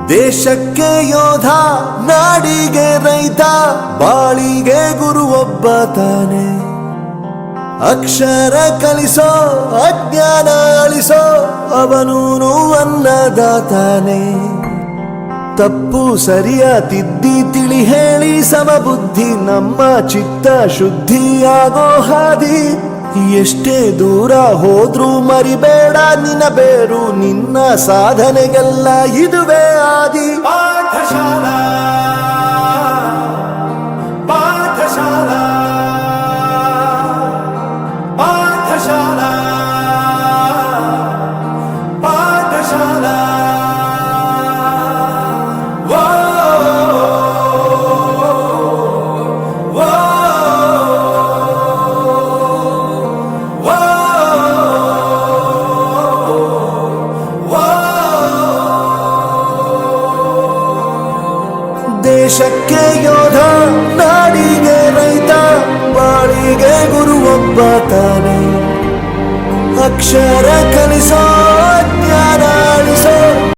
ದೇಶಕ್ಕೆ ಯೋಧ, ನಾಡಿಗೆ ರೈತ, ಬಾಳಿಗೆ ಗುರು ಒಬ್ಬ ತಾನೆ. ಅಕ್ಷರ ಕಲಿಸೋ, ಅಜ್ಞಾನ ಅಳಿಸೋ, ಅವನೂನು ಅನ್ನದಾತಾನೆ. ತಪ್ಪು ಸರಿಯ ತಿದ್ದಿ ತಿಳಿ ಹೇಳಿ ಸಮಬುದ್ಧಿ ನಮ್ಮ ಚಿತ್ತ ಶುದ್ಧಿಯಾಗೋ ಹಾದಿ. ಎಷ್ಟೇ ದೂರ ಹೋದ್ರೂ ಮರಿಬೇಡ ನಿನ್ನ ಬೇರು, ನಿನ್ನ ಸಾಧನೆಗೆಲ್ಲ ಇದುವೇ ಆದಿ. ಪಾಠಶಾಲಾ ಪಾಠಶಾಲಾ ಪಾಠಶಾಲಾ ಪಾಠಶಾಲಾ. ದೇಶಕ್ಕೆ ಯೋಧ, ನಾಡಿಗೆ ರೈತ, ಬಾಳಿಗೆ ಗುರು ಒಬ್ಬ ತಾನೆ. ಅಕ್ಷರ ಕಲಿಸೋ,